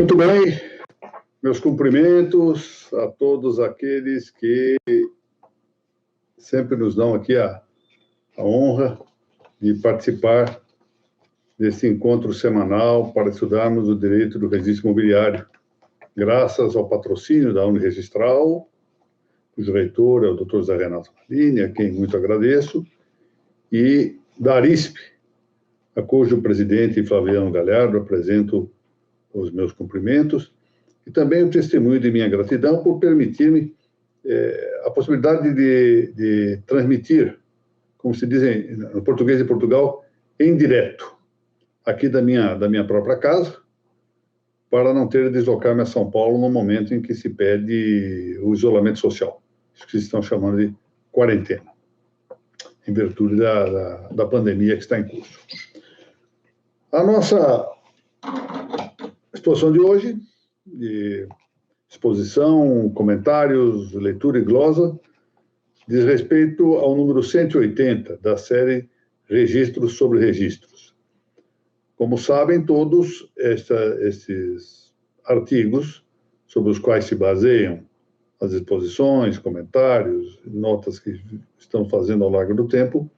Muito bem, meus cumprimentos a todos aqueles que sempre nos dão aqui a honra de participar desse encontro semanal para estudarmos o direito do registro imobiliário, graças ao patrocínio da Uniregistral, cujo reitor é o Dr. Zé Renato Nalini, a quem muito agradeço, e da Arisp, a cujo presidente Flaviano Galhardo apresento os meus cumprimentos, e também o testemunho de minha gratidão por permitir-me a possibilidade de transmitir, como se diz no português de Portugal, em direto, aqui da minha própria casa, para não ter de deslocar-me a São Paulo no momento em que se pede o isolamento social, isso que estão chamando de quarentena, em virtude da pandemia que está em curso. A nossa exposição de hoje, de exposição, comentários, leitura e glosa, diz respeito ao número 180 da série Registros sobre Registros. Como sabem todos, esses artigos sobre os quais se baseiam as exposições, comentários, notas que estamos fazendo ao longo do tempo,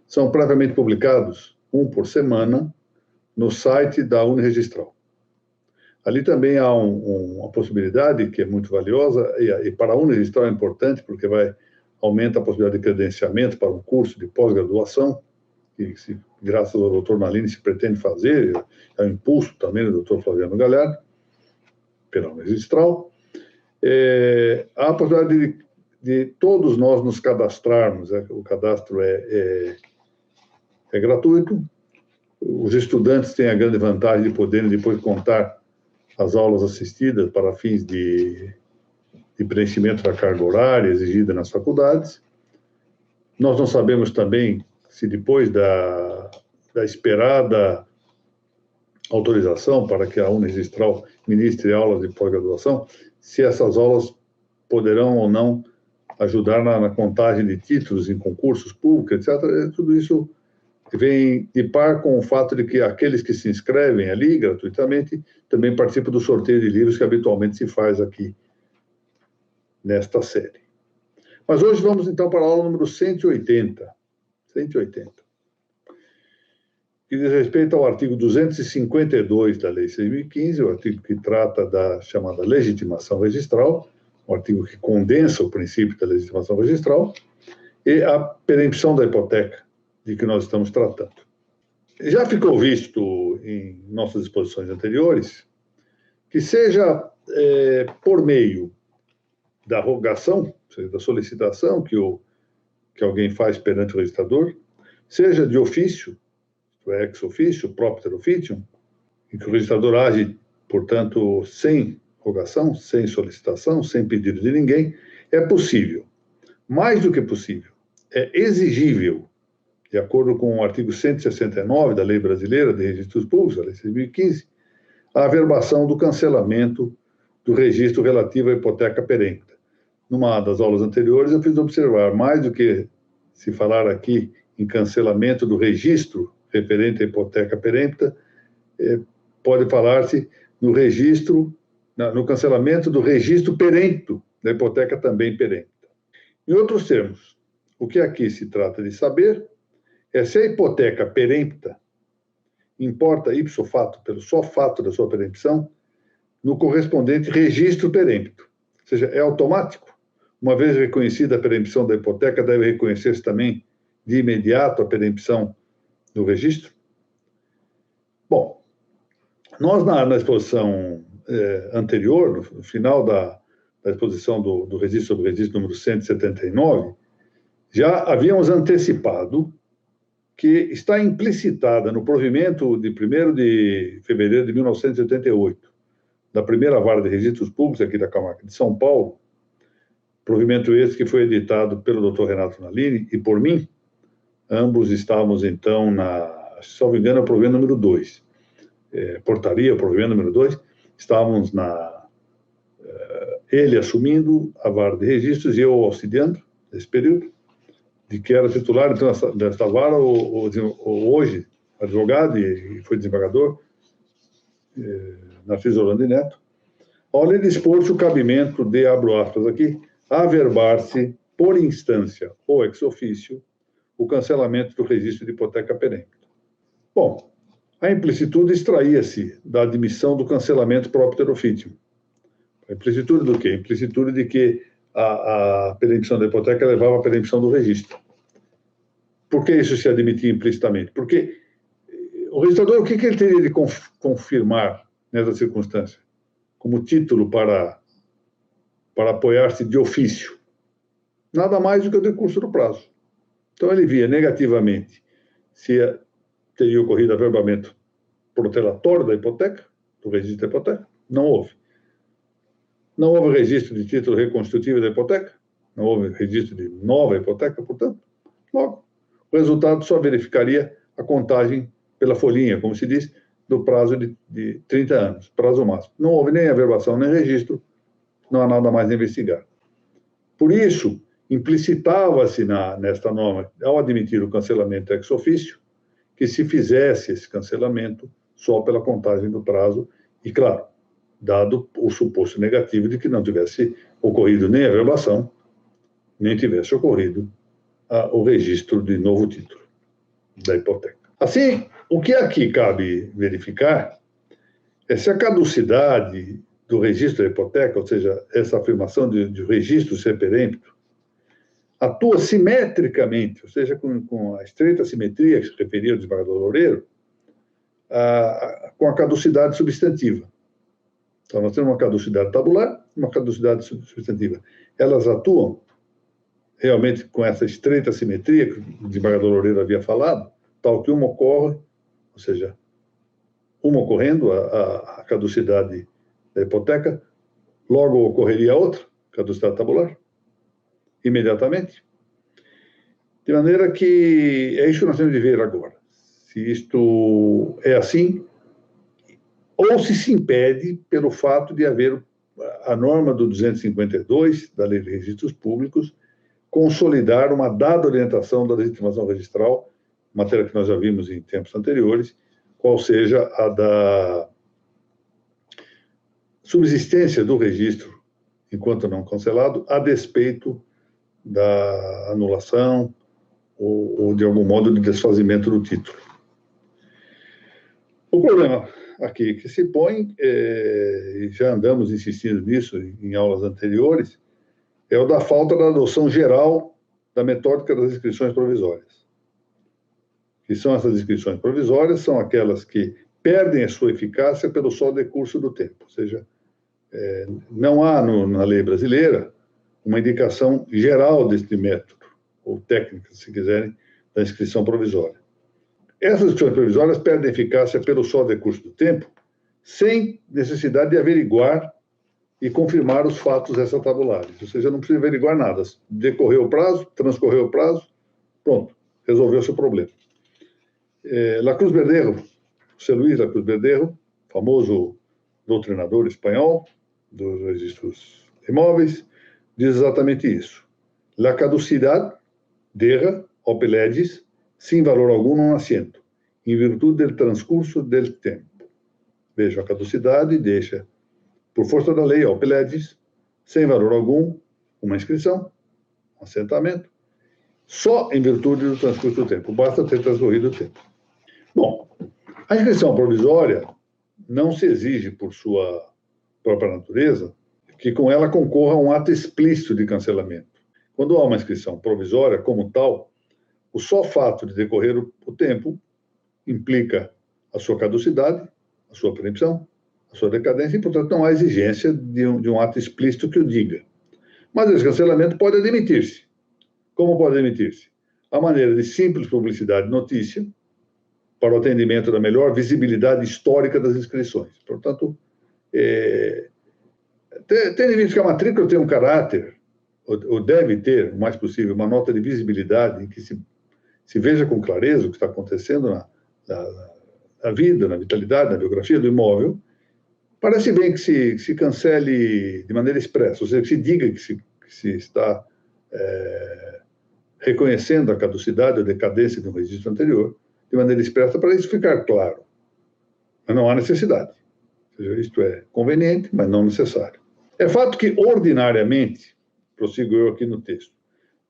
são previamente publicados, um por semana, no site da Uniregistral. Ali também há uma possibilidade que é muito valiosa, e para a Uniregistral é importante, porque aumenta a possibilidade de credenciamento para um curso de pós-graduação, que, graças ao Dr. Nalini, se pretende fazer, é o impulso também do Dr. Flaviano Galhardo, pela Uniregistral. Há a possibilidade de todos nós nos cadastrarmos, o cadastro é gratuito, os estudantes têm a grande vantagem de poderem depois contar as aulas assistidas para fins de preenchimento da carga horária exigida nas faculdades. Nós não sabemos também se depois da esperada autorização para que a Uniregistral ministre aulas de pós-graduação, se essas aulas poderão ou não ajudar na contagem de títulos em concursos públicos, etc. Tudo isso vem de par com o fato de que aqueles que se inscrevem ali gratuitamente também participam do sorteio de livros que habitualmente se faz aqui nesta série. Mas hoje vamos então para a aula número 180, que diz respeito ao artigo 252 da Lei 6.015, o artigo que trata da chamada legitimação registral, um artigo que condensa o princípio da legitimação registral, e a perempção da hipoteca, de que nós estamos tratando. Já ficou visto em nossas exposições anteriores que seja por meio da rogação, ou seja, da solicitação que alguém faz perante o registrador, seja de ofício, ex officio, propter officium, em que o registrador age, portanto, sem rogação, sem solicitação, sem pedido de ninguém, é possível. Mais do que possível, é exigível, de acordo com o artigo 169 da Lei Brasileira de Registros Públicos, a Lei 6.015, a averbação do cancelamento do registro relativo à hipoteca perempta. Numa das aulas anteriores, eu fiz observar, mais do que se falar aqui em cancelamento do registro referente à hipoteca perempta, pode falar-se no cancelamento do registro perempto da hipoteca também perempta. Em outros termos, o que aqui se trata de saber é se a hipoteca perempta importa ipso facto, pelo só fato da sua perempção, no correspondente registro perempto. Ou seja, é automático. Uma vez reconhecida a perempção da hipoteca, deve reconhecer-se também de imediato a perempção do registro? Bom, nós na exposição anterior, no final da exposição do registro sobre registro número 179, já havíamos antecipado que está implicitada no provimento de 1º de fevereiro de 1988, da primeira vara de registros públicos aqui da Comarca de São Paulo, provimento esse que foi editado pelo Dr. Renato Nalini e por mim, ambos estávamos então se não me engano, é o provimento número 2, portaria, o provimento número 2, estávamos ele assumindo a vara de registros e eu auxiliando nesse período, de que era titular então, desta vara, hoje advogado e foi desembargador, Narciso Holanda e Neto, ao lhe dispor-se o cabimento de, abro aspas aqui, averbar-se por instância ou ex officio o cancelamento do registro de hipoteca perempta. Bom, a implicitude extraía-se da admissão do cancelamento propter officium. A implicitude do quê? A implicitude de que a perempção da hipoteca levava à perempção do registro. Por que isso se admitia implicitamente? Porque o registrador, o que ele teria de confirmar nessa circunstância? Como título para apoiar-se de ofício? Nada mais do que o decurso do prazo. Então, ele via negativamente se teria ocorrido averbamento protelatório da hipoteca, do registro da hipoteca. Não houve. Não houve registro de título reconstitutivo da hipoteca. Não houve registro de nova hipoteca, portanto. Logo, o resultado só verificaria a contagem pela folhinha, como se diz, do prazo de 30 anos, prazo máximo. Não houve nem averbação, nem registro, não há nada mais a investigar. Por isso, implicitava-se nesta norma, ao admitir o cancelamento ex officio, que se fizesse esse cancelamento só pela contagem do prazo, e, claro, dado o suposto negativo de que não tivesse ocorrido nem a averbação, nem tivesse ocorrido o registro de novo título da hipoteca. Assim, o que aqui cabe verificar é se a caducidade do registro da hipoteca, ou seja, essa afirmação de registro ser perempto, atua simetricamente, ou seja, com a estreita simetria que se referia ao desembargador Loureiro, com a caducidade substantiva. Então, nós temos uma caducidade tabular e uma caducidade substantiva. Elas atuam realmente com essa estreita simetria que o desembargador Loureiro havia falado, tal que uma ocorre, ou seja, uma ocorrendo, a caducidade da hipoteca, logo ocorreria a outra, caducidade tabular, imediatamente. De maneira que é isso que nós temos de ver agora. Se isto é assim, ou se impede pelo fato de haver a norma do 252 da Lei de Registros Públicos consolidar uma dada orientação da legitimação registral, matéria que nós já vimos em tempos anteriores, qual seja a da subsistência do registro enquanto não cancelado, a despeito da anulação ou de algum modo de desfazimento do título. O problema aqui que se põe, e já andamos insistindo nisso em aulas anteriores, é o da falta da adoção geral da metódica das inscrições provisórias. Que são essas inscrições provisórias? São aquelas que perdem a sua eficácia pelo só decurso do tempo. Ou seja, não há na lei brasileira uma indicação geral deste método, ou técnica, se quiserem, da inscrição provisória. Essas inscrições provisórias perdem eficácia pelo só decurso do tempo, sem necessidade de averiguar e confirmar os fatos extratabulares. Ou seja, não precisa averiguar nada. Decorreu o prazo, transcorreu o prazo, pronto, resolveu-se o problema. Lacruz Verdejo, José Luís Lacruz Verdejo, famoso doutrinador espanhol dos registros imóveis, diz exatamente isso. La caducidad deja, op legis, sin valor algum no assento, em virtude del transcurso del tempo. Veja, a caducidade deixa, por força da lei, op legis, sem valor algum, uma inscrição, um assentamento, só em virtude do transcurso do tempo, basta ter transcorrido o tempo. Bom, a inscrição provisória não se exige, por sua própria natureza, que com ela concorra um ato explícito de cancelamento. Quando há uma inscrição provisória, como tal, o só fato de decorrer o tempo implica a sua caducidade, a sua perempção, a sua decadência, e, portanto, não há exigência de um ato explícito que o diga. Mas esse cancelamento pode admitir-se. Como pode admitir-se? A maneira de simples publicidade de notícia, para o atendimento da melhor visibilidade histórica das inscrições. Portanto, tendo em vista que a matrícula tem um caráter, ou deve ter, o mais possível, uma nota de visibilidade em que se veja com clareza o que está acontecendo na vida, na vitalidade, na biografia do imóvel, parece bem que se cancele de maneira expressa, ou seja, que se diga que se está reconhecendo a caducidade ou decadência de um registro anterior, de maneira expressa, para isso ficar claro. Mas não há necessidade. Ou seja, isto é conveniente, mas não necessário. É fato que, ordinariamente, prossigo eu aqui no texto,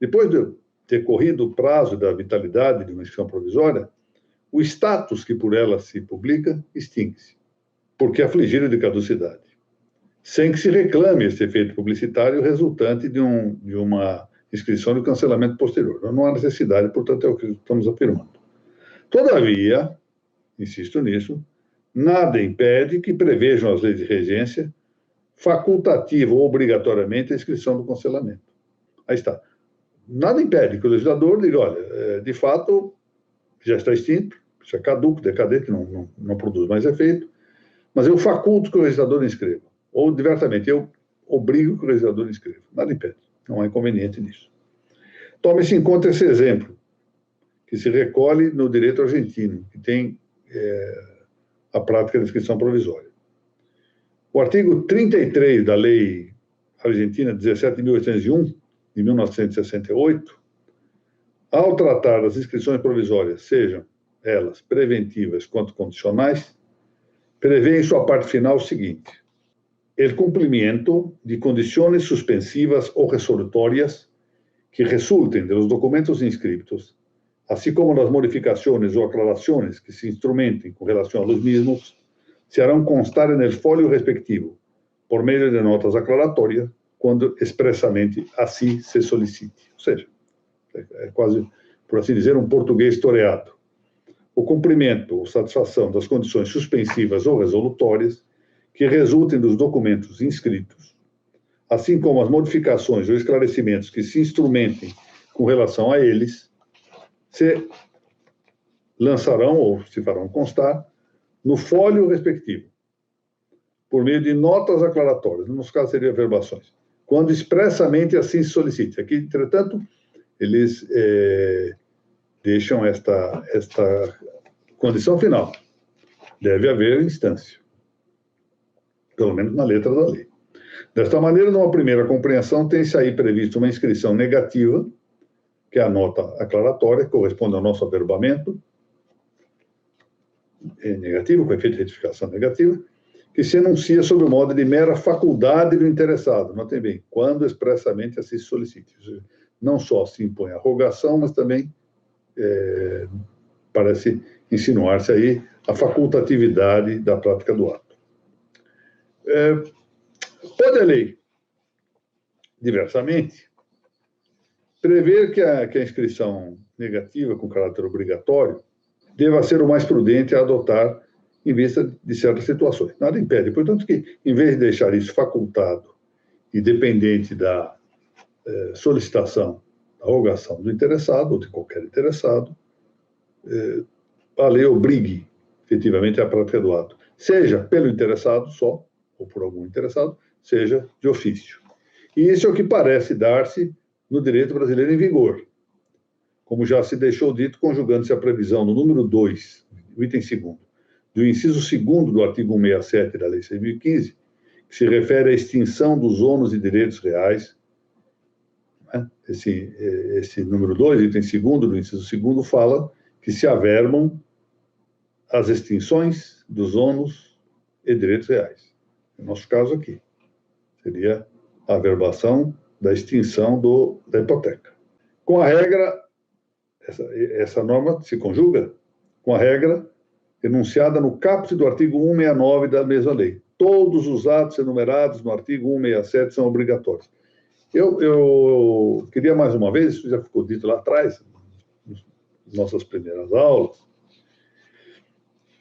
depois de ter corrido o prazo da vitalidade de uma inscrição provisória, o status que por ela se publica extingue-se, porque é afligido de caducidade, sem que se reclame esse efeito publicitário resultante de uma inscrição de cancelamento posterior. Não há necessidade, portanto, é o que estamos afirmando. Todavia, insisto nisso, nada impede que prevejam as leis de regência facultativa ou obrigatoriamente a inscrição do cancelamento. Aí está. Nada impede que o legislador diga, olha, de fato, já está extinto, isso é caduco, decadente, não produz mais efeito, mas eu faculto que o legislador inscreva. Ou, diversamente, eu obrigo que o legislador inscreva. Nada impede. Não há inconveniente nisso. Tome-se em conta esse exemplo, que se recolhe no direito argentino, que tem a prática da inscrição provisória. O artigo 33 da Lei Argentina 17.801, de 1968, ao tratar das inscrições provisórias, sejam elas preventivas quanto condicionais, prevê em sua parte final o seguinte: el cumplimiento de condiciones suspensivas o resolutorias que resulten de los documentos inscritos, así como las modificaciones o aclaraciones que se instrumenten con relación a los mismos, se harán constar en el folio respectivo, por medio de notas aclaratorias, quando expressamente assim se solicite. Ou seja, é quase, por assim dizer, um português toreado. O cumprimento ou satisfação das condições suspensivas ou resolutórias que resultem dos documentos inscritos, assim como as modificações ou esclarecimentos que se instrumentem com relação a eles, se lançarão ou se farão constar no folio respectivo, por meio de notas aclaratórias, no nosso caso seria averbações, quando expressamente assim se solicite. Aqui, entretanto, eles deixam esta condição final. Deve haver instância, pelo menos na letra da lei. Desta maneira, numa primeira compreensão, tem-se aí previsto uma inscrição negativa, que é a nota aclaratória, que corresponde ao nosso averbamento, negativo, com efeito de retificação negativa, que se enuncia sob o modo de mera faculdade do interessado. Notem bem, quando expressamente assim se solicite. Não só se impõe a rogação, mas também parece insinuar-se aí a facultatividade da prática do ato. Pode a lei, diversamente, prever que a inscrição negativa com caráter obrigatório deva ser o mais prudente a adotar em vista de certas situações. Nada impede, portanto, que, em vez de deixar isso facultado e dependente da solicitação, da rogação do interessado, ou de qualquer interessado, a lei obrigue, efetivamente, a prática do ato, seja pelo interessado só, ou por algum interessado, seja de ofício. E isso é o que parece dar-se no direito brasileiro em vigor, como já se deixou dito, conjugando-se a previsão no número 2, o item 2º, do inciso 2º do artigo 167 da Lei 6.015, que se refere à extinção dos ônus e direitos reais. Né? Esse número 2, item 2º do inciso 2º, fala que se averbam as extinções dos ônus e direitos reais. No nosso caso aqui, seria a averbação da extinção da hipoteca. Com a regra, essa norma se conjuga com a regra enunciada no caput do artigo 169 da mesma lei. Todos os atos enumerados no artigo 167 são obrigatórios. Eu queria mais uma vez, isso já ficou dito lá atrás, nas nossas primeiras aulas,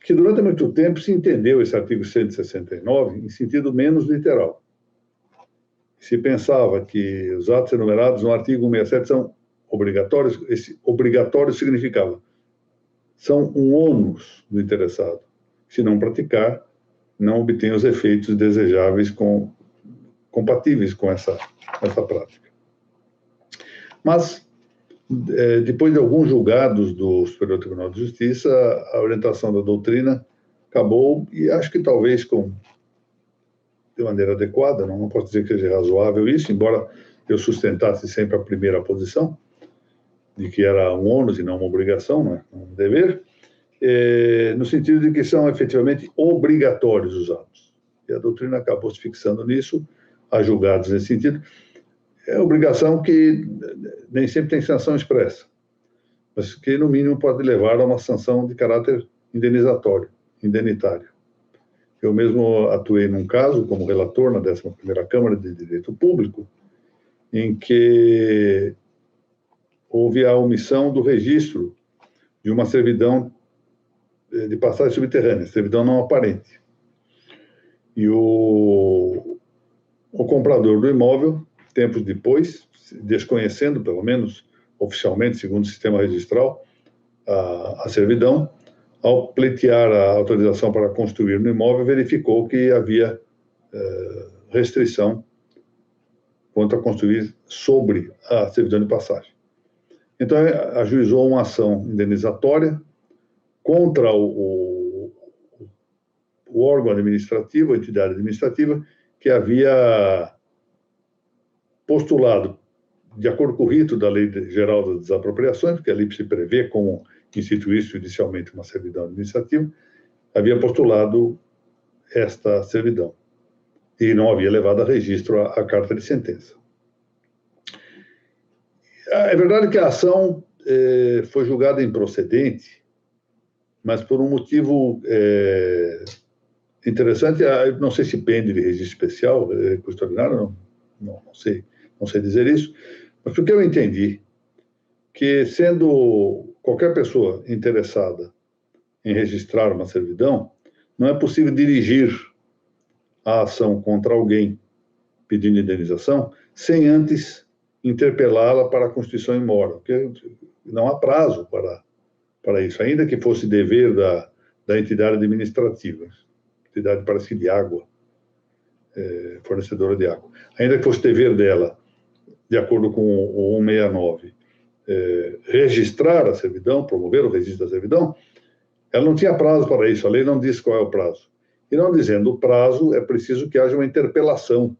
que durante muito tempo se entendeu esse artigo 169 em sentido menos literal. Se pensava que os atos enumerados no artigo 167 são obrigatórios, esse obrigatório significava são um ônus do interessado. Se não praticar, não obtém os efeitos desejáveis compatíveis com essa prática. Mas, depois de alguns julgados do Superior Tribunal de Justiça, a orientação da doutrina acabou, e acho que talvez de maneira adequada, não posso dizer que seja razoável isso, embora eu sustentasse sempre a primeira posição, de que era um ônus e não uma obrigação, não é um dever, no sentido de que são efetivamente obrigatórios os atos. E a doutrina acabou se fixando nisso, há julgados nesse sentido. É obrigação que nem sempre tem sanção expressa, mas que, no mínimo, pode levar a uma sanção de caráter indenitário. Eu mesmo atuei num caso, como relator na 11ª Câmara de Direito Público, em que houve a omissão do registro de uma servidão de passagem subterrânea, servidão não aparente. E o comprador do imóvel, tempos depois, desconhecendo, pelo menos oficialmente, segundo o sistema registral, a servidão, ao pleitear a autorização para construir no imóvel, verificou que havia restrição quanto a construir sobre a servidão de passagem. Então, ajuizou uma ação indenizatória contra o órgão administrativo, a entidade administrativa, que havia postulado, de acordo com o rito da Lei Geral das Desapropriações, porque ali se prevê como instituir judicialmente uma servidão administrativa, havia postulado esta servidão e não havia levado a registro a carta de sentença. É verdade que a ação foi julgada improcedente, mas por um motivo interessante, não sei se pende de registro especial, extraordinário, não sei dizer isso, mas porque eu entendi que, sendo qualquer pessoa interessada em registrar uma servidão, não é possível dirigir a ação contra alguém pedindo indenização sem antes interpelá-la para a constituição em mora, porque não há prazo para isso, ainda que fosse dever da entidade administrativa, entidade parece de água, fornecedora de água, ainda que fosse dever dela, de acordo com o 169, registrar a servidão, promover o registro da servidão, ela não tinha prazo para isso, a lei não diz qual é o prazo. E não dizendo o prazo, é preciso que haja uma interpelação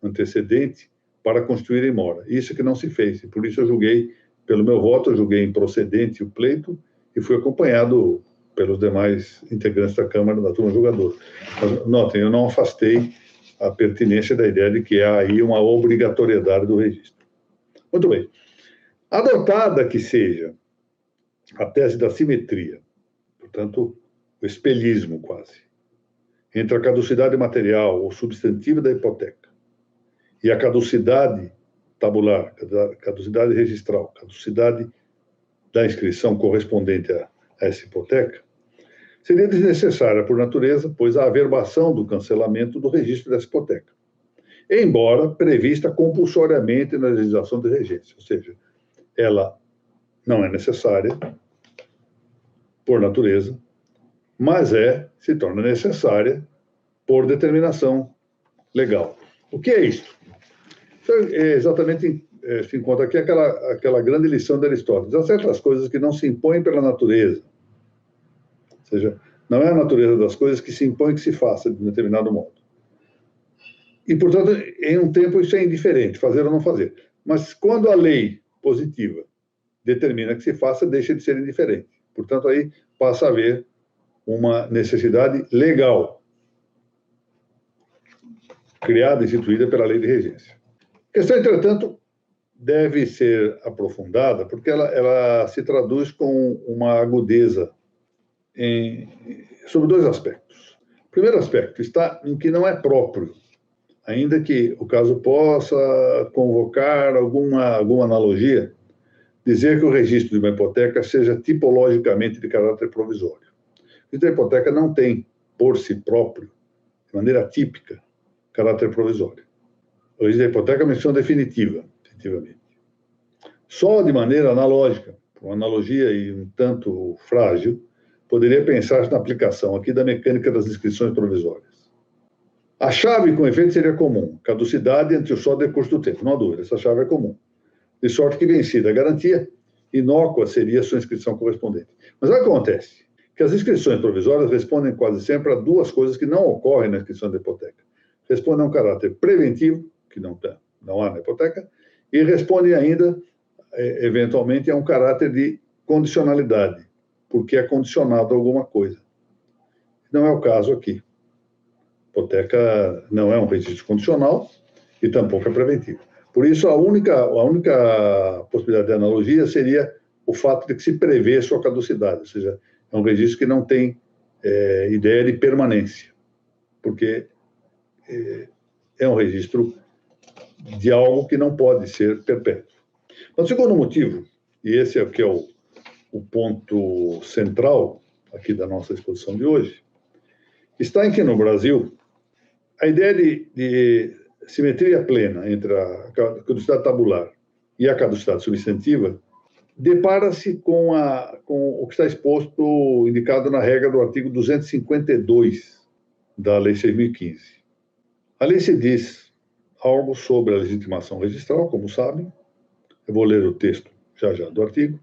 antecedente para constituir em mora. Isso que não se fez, e por isso eu julguei, pelo meu voto, eu julguei improcedente o pleito e fui acompanhado pelos demais integrantes da Câmara, da turma julgadora. Mas, notem, eu não afastei a pertinência da ideia de que há aí uma obrigatoriedade do registro. Muito bem. Adotada que seja a tese da simetria, portanto, o espelhismo quase, entre a caducidade material ou substantiva da hipoteca e a caducidade tabular, caducidade registral, caducidade da inscrição correspondente a essa hipoteca, seria desnecessária por natureza, pois a averbação do cancelamento do registro dessa hipoteca, embora prevista compulsoriamente na legislação de regência, ou seja, ela não é necessária por natureza, mas se torna necessária por determinação legal. O que é isto? Isso exatamente se encontra aqui aquela grande lição de Aristóteles. Há certas coisas que não se impõem pela natureza, ou seja, não é a natureza das coisas que se impõe que se faça de determinado modo. E, portanto, em um tempo isso é indiferente, fazer ou não fazer. Mas quando a lei positiva determina que se faça, deixa de ser indiferente. Portanto, aí passa a haver uma necessidade legal, criada, instituída pela lei de regência. A questão, entretanto, deve ser aprofundada, porque ela se traduz com uma agudeza sobre dois aspectos. O primeiro aspecto está em que não é próprio, ainda que o caso possa convocar alguma analogia, dizer que o registro de uma hipoteca seja tipologicamente de caráter provisório. A hipoteca não tem, por si próprio, de maneira típica, caráter provisório. O registro da hipoteca é uma missão definitiva, efetivamente. Só de maneira analógica, uma analogia e um tanto frágil, poderia pensar na aplicação aqui da mecânica das inscrições provisórias. A chave, com efeito, seria comum, caducidade entre o só decurso do tempo, não há dúvida, essa chave é comum. De sorte que, vencida a garantia, inócua seria a sua inscrição correspondente. Mas o que acontece? Que as inscrições provisórias respondem quase sempre a duas coisas que não ocorrem na inscrição da hipoteca. Respondem a um caráter preventivo, que não há na hipoteca, e respondem ainda, eventualmente, a um caráter de condicionalidade, porque é condicionado a alguma coisa. Não é o caso aqui. hipoteca não é um registro condicional e tampouco é preventivo. Por isso, a única possibilidade de analogia seria o fato de que se prevê sua caducidade, ou seja, é um registro que não tem ideia de permanência, porque é um registro de algo que não pode ser perpétuo. Mas o segundo motivo, e esse é o que é o ponto central aqui da nossa exposição de hoje, está em que no Brasil a ideia de simetria plena entre a caducidade tabular e a caducidade substantiva depara-se com o que está exposto, indicado na regra do artigo 252 da Lei 6.015. A lei se diz algo sobre a legitimação registral, como sabem. Eu vou ler o texto já do artigo.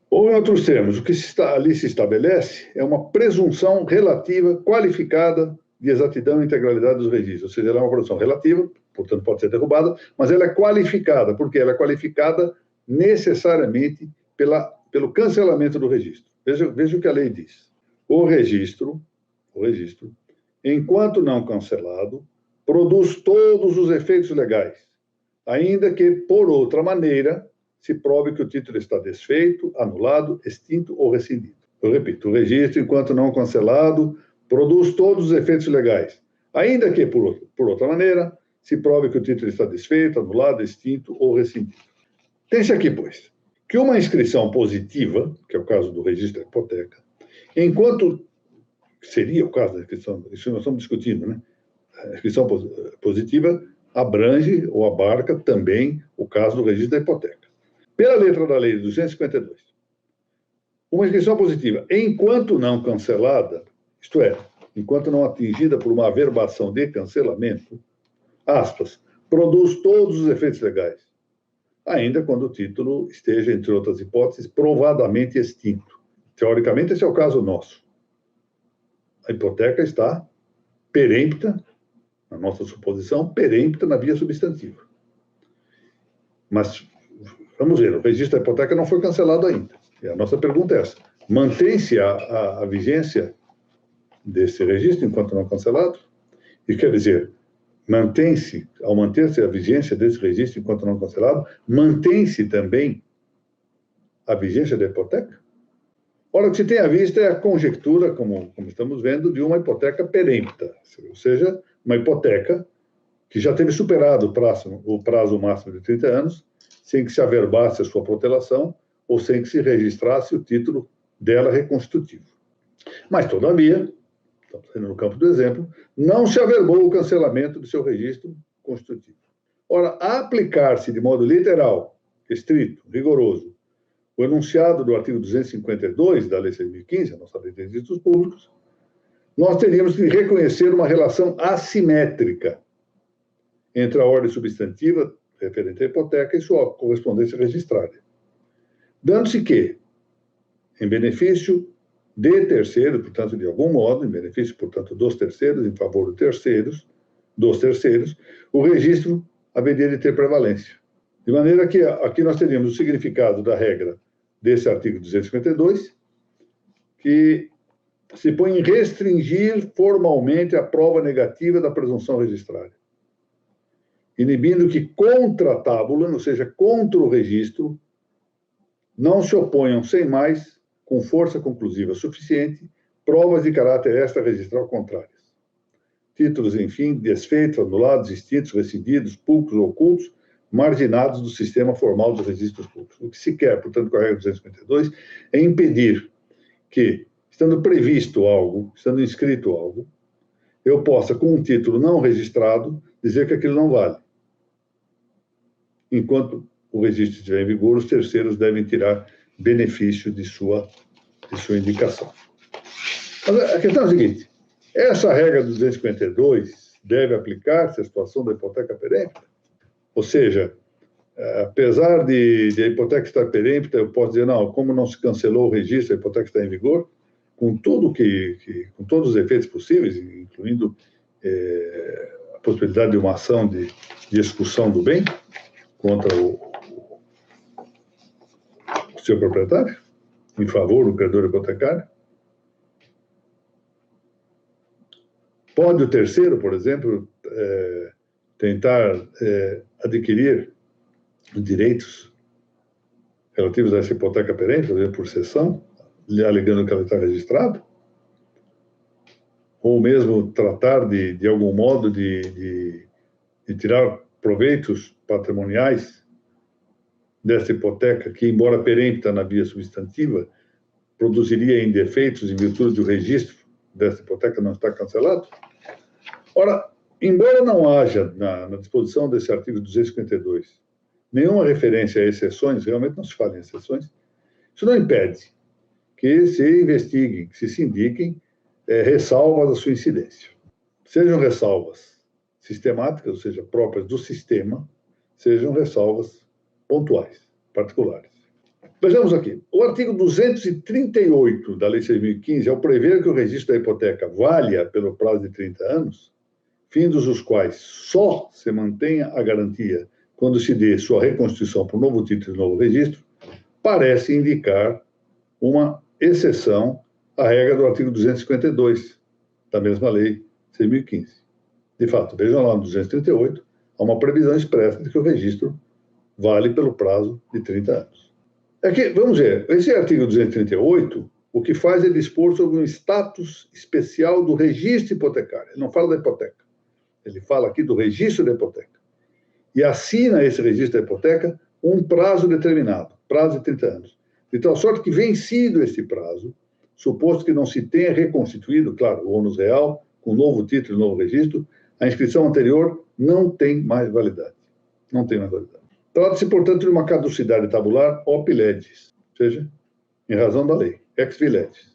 Ou, em outros termos, o que ali se estabelece é uma presunção relativa, qualificada, de exatidão e integralidade dos registros. Ou seja, ela é uma presunção relativa, portanto pode ser derrubada, mas ela é qualificada, porque ela é qualificada necessariamente pelo cancelamento do registro. Veja o que a lei diz. O registro, enquanto não cancelado, produz todos os efeitos legais, ainda que, por outra maneira, se prove que o título está desfeito, anulado, extinto ou rescindido. Eu repito, o registro, enquanto não cancelado, produz todos os efeitos legais, ainda que, por outra maneira, se prove que o título está desfeito, anulado, extinto ou rescindido. Pense aqui, pois, que uma inscrição positiva, que é o caso do registro da hipoteca, enquanto seria o caso da inscrição, isso nós estamos discutindo, né? A inscrição positiva abrange ou abarca também o caso do registro da hipoteca. Pela letra da lei 252, uma inscrição positiva, enquanto não cancelada, isto é, enquanto não atingida por uma averbação de cancelamento, aspas, produz todos os efeitos legais, ainda quando o título esteja, entre outras hipóteses, provadamente extinto. Teoricamente, esse é o caso nosso. A hipoteca está perempta, na nossa suposição, perempta na via substantiva. Mas, vamos ver, o registro da hipoteca não foi cancelado ainda. E a nossa pergunta é essa. Mantém-se a vigência desse registro enquanto não cancelado? E quer dizer, ao manter-se a vigência desse registro enquanto não cancelado, mantém-se também a vigência da hipoteca? Ora, o que se tem à vista é a conjectura, como estamos vendo, de uma hipoteca perempta, ou seja, uma hipoteca que já teve superado o prazo máximo de 30 anos, sem que se averbasse a sua protelação ou sem que se registrasse o título dela reconstitutivo. Mas, todavia, estamos indo no campo do exemplo, não se averbou o cancelamento do seu registro constitutivo. Ora, aplicar-se de modo literal, estrito, rigoroso, o enunciado do artigo 252 da Lei 6.015, a nossa Lei de Registros Públicos, nós teríamos que reconhecer uma relação assimétrica entre a ordem substantiva referente à hipoteca e sua correspondência registrada. Dando-se que, em benefício de terceiros, portanto, de algum modo, em benefício, portanto, dos terceiros, em favor dos terceiros, o registro haveria de ter prevalência. De maneira que aqui nós teríamos o significado da regra desse artigo 252, que se põe em restringir formalmente a prova negativa da presunção registrária, inibindo que contra a tábula, ou seja, contra o registro, não se oponham sem mais, com força conclusiva suficiente, provas de caráter extra-registral contrárias. Títulos, enfim, desfeitos, anulados, extintos, rescindidos, públicos ou ocultos, marginados do sistema formal dos registros públicos. O que se quer, portanto, com a regra 252, é impedir que, estando previsto algo, estando inscrito algo, eu possa, com um título não registrado, dizer que aquilo não vale. Enquanto o registro estiver em vigor, os terceiros devem tirar benefício de sua indicação. Mas a questão é a seguinte: essa regra do 252 deve aplicar-se à situação da hipoteca perempta? Ou seja, apesar de a hipoteca estar perempta, eu posso dizer, não, como não se cancelou o registro, a hipoteca está em vigor, com todos os efeitos possíveis, incluindo a possibilidade de uma ação de execução do bem contra o seu proprietário, em favor do credor hipotecário. Pode o terceiro, por exemplo, tentar adquirir direitos relativos a essa hipoteca perene, por exemplo, por cessão, alegando que ela está registrada? Ou mesmo tratar de algum modo de tirar proveitos patrimoniais dessa hipoteca, que, embora perempta na via substantiva, produziria indefeitos em virtude do registro dessa hipoteca não estar cancelado? Ora, embora não haja na disposição desse artigo 252 nenhuma referência a exceções, realmente não se fala em exceções, isso não impede que se investiguem, que se indiquem ressalvas à sua incidência. Sejam ressalvas sistemáticas, ou seja, próprias do sistema, sejam ressalvas pontuais, particulares. Vejamos aqui. O artigo 238 da Lei 6.015, ao prever que o registro da hipoteca valha pelo prazo de 30 anos, findos os quais só se mantenha a garantia quando se dê sua reconstituição por novo título e novo registro, parece indicar uma exceção à regra do artigo 252 da mesma Lei 6.015. De fato, vejam lá no 238, há uma previsão expressa de que o registro vale pelo prazo de 30 anos. Aqui, vamos ver, esse artigo 238, o que faz é dispor sobre um status especial do registro hipotecário. Ele não fala da hipoteca, ele fala aqui do registro da hipoteca. E assina esse registro da hipoteca um prazo determinado, prazo de 30 anos. De tal sorte que, vencido esse prazo, suposto que não se tenha reconstituído, claro, o ônus real, com novo título e novo registro, a inscrição anterior não tem mais validade. Não tem mais validade. Trata-se, portanto, de uma caducidade tabular op legis, ou seja, em razão da lei, ex vi legis,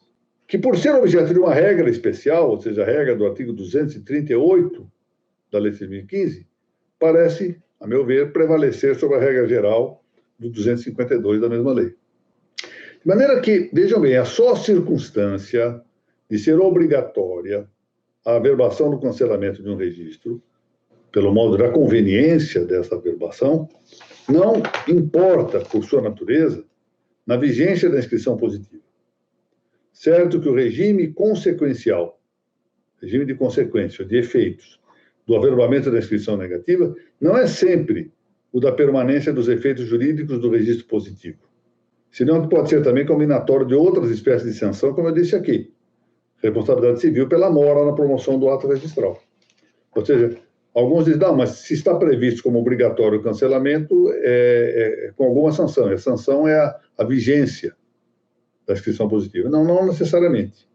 que, por ser objeto de uma regra especial, ou seja, a regra do artigo 238 da Lei 6.015, parece, a meu ver, prevalecer sobre a regra geral do 252 da mesma lei. De maneira que, vejam bem, a só circunstância de ser obrigatória a averbação do cancelamento de um registro, pelo modo da conveniência dessa averbação, não importa, por sua natureza, na vigência da inscrição positiva. Certo que o regime consequencial, regime de consequência, de efeitos, do averbamento da inscrição negativa, não é sempre o da permanência dos efeitos jurídicos do registro positivo, senão que pode ser também combinatório de outras espécies de sanção, como eu disse aqui, responsabilidade civil pela mora na promoção do ato registral. Ou seja, alguns dizem, não, mas se está previsto como obrigatório o cancelamento, com alguma sanção. A sanção é a vigência da inscrição positiva. Não, não necessariamente.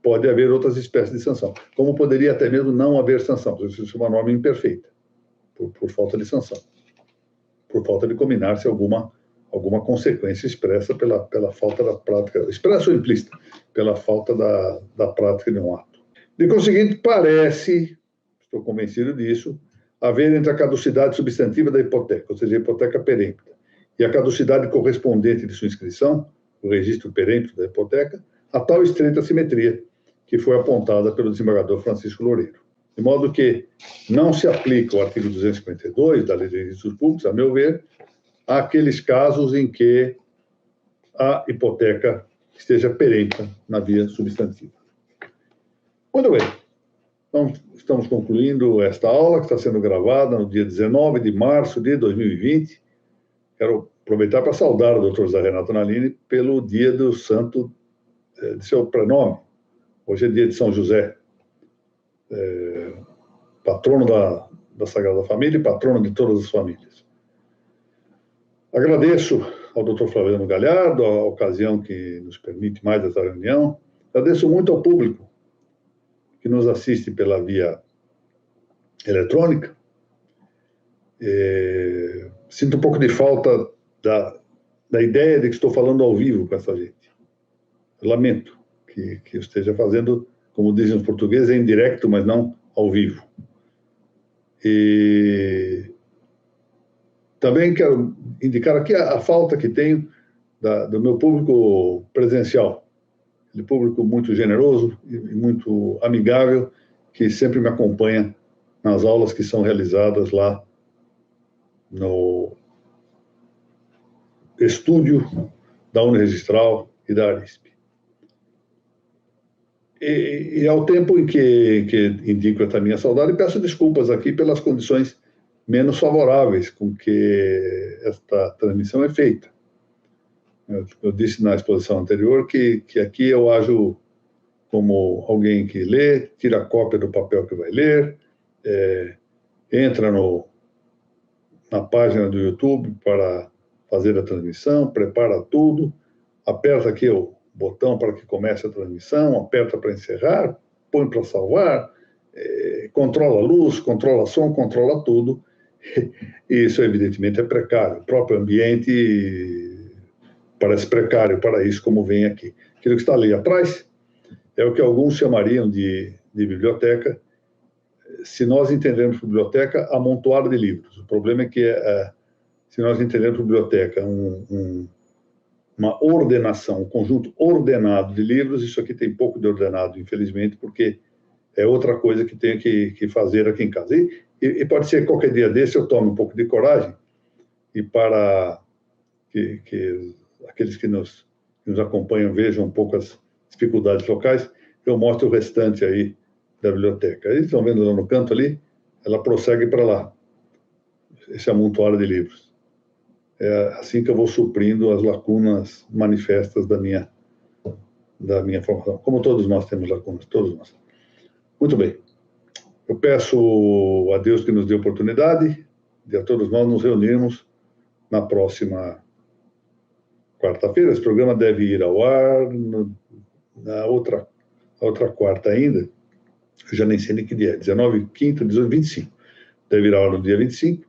Pode haver outras espécies de sanção, como poderia até mesmo não haver sanção, porque isso é uma norma imperfeita, por falta de sanção, por falta de combinar-se alguma consequência expressa pela falta da prática, expressa ou implícita, pela falta da prática de um ato. De conseguinte, parece, estou convencido disso, haver entre a caducidade substantiva da hipoteca, ou seja, a hipoteca perempta, e a caducidade correspondente de sua inscrição, o registro perempto da hipoteca, a tal estreita simetria que foi apontada pelo desembargador Francisco Loureiro. De modo que não se aplica o artigo 252 da Lei de Registros Públicos, a meu ver, àqueles casos em que a hipoteca esteja perempta na via substantiva. Muito bem. Então, estamos concluindo esta aula, que está sendo gravada no dia 19 de março de 2020. Quero aproveitar para saudar o Dr. José Renato Nalini pelo dia do santo de seu prenome. Hoje é dia de São José, patrono da Sagrada Família e patrono de todas as famílias. Agradeço ao Dr. Flaviano Galhardo a ocasião que nos permite mais essa reunião. Agradeço muito ao público que nos assiste pela via eletrônica. Sinto um pouco de falta da ideia de que estou falando ao vivo com essa gente. Eu lamento que eu esteja fazendo, como dizem os portugueses, em direto, mas não ao vivo. E também quero indicar aqui a falta que tenho do meu público presencial, de público muito generoso e muito amigável, que sempre me acompanha nas aulas que são realizadas lá no estúdio da Uniregistral e da Arisp. E ao tempo em que indico esta minha saudade, peço desculpas aqui pelas condições menos favoráveis com que esta transmissão é feita. Eu disse na exposição anterior que aqui eu ajo como alguém que lê, tira cópia do papel que vai ler, entra na página do YouTube para fazer a transmissão, prepara tudo, aperta aqui o botão para que comece a transmissão, aperta para encerrar, põe para salvar, controla a luz, controla som, controla tudo. E isso, evidentemente, é precário. O próprio ambiente parece precário para isso, como vem aqui. Aquilo que está ali atrás é o que alguns chamariam de biblioteca. Se nós entendermos por biblioteca, amontoado de livros. O problema é que, se nós entendermos por biblioteca uma ordenação, um conjunto ordenado de livros, isso aqui tem pouco de ordenado, infelizmente, porque é outra coisa que tenho que fazer aqui em casa. E pode ser que qualquer dia desse eu tome um pouco de coragem e para que aqueles que nos acompanham vejam um pouco as dificuldades locais, eu mostro o restante aí da biblioteca. Eles estão vendo lá no canto ali, ela prossegue para lá, esse amontoado de livros. É assim que eu vou suprindo as lacunas manifestas da minha formação. Como todos nós temos lacunas, todos nós. Muito bem. Eu peço a Deus que nos dê oportunidade de a todos nós nos reunirmos na próxima quarta-feira. Esse programa deve ir ao ar na outra quarta ainda. Eu já nem sei nem que dia é. 19, quinta, 18, 25. Deve ir ao ar no dia 25.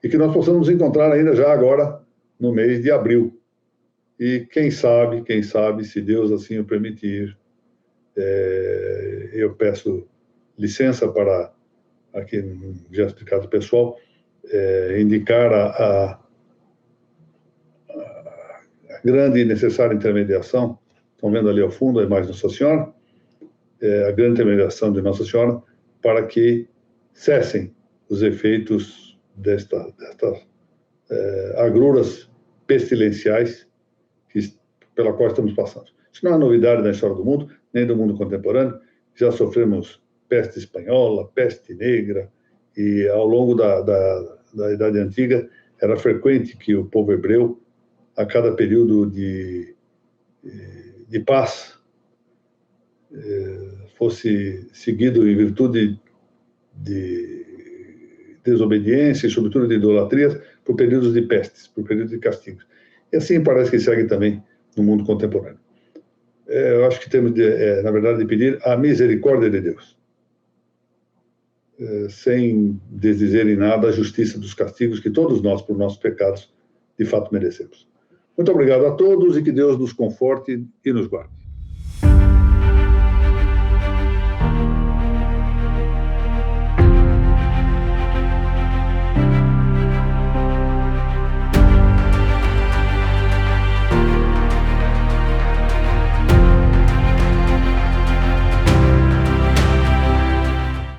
E que nós possamos nos encontrar ainda já agora no mês de abril. E quem sabe, se Deus assim o permitir, eu peço licença para, aqui no gesto de caso pessoal, indicar a grande e necessária intermediação. Estão vendo ali ao fundo a imagem de Nossa Senhora? A grande intermediação de Nossa Senhora para que cessem os efeitos destas agruras pestilenciais pela qual estamos passando. Isso não é novidade na história do mundo, nem do mundo contemporâneo. Já sofremos peste espanhola, peste negra, e ao longo da Idade Antiga era frequente que o povo hebreu, a cada período de paz, fosse seguido em virtude de desobediência e, sobretudo, de idolatrias, por períodos de pestes, por períodos de castigos. E assim parece que segue também no mundo contemporâneo. Eu acho que temos, na verdade, de pedir a misericórdia de Deus, sem desdizer em nada a justiça dos castigos que todos nós, por nossos pecados, de fato merecemos. Muito obrigado a todos e que Deus nos conforte e nos guarde.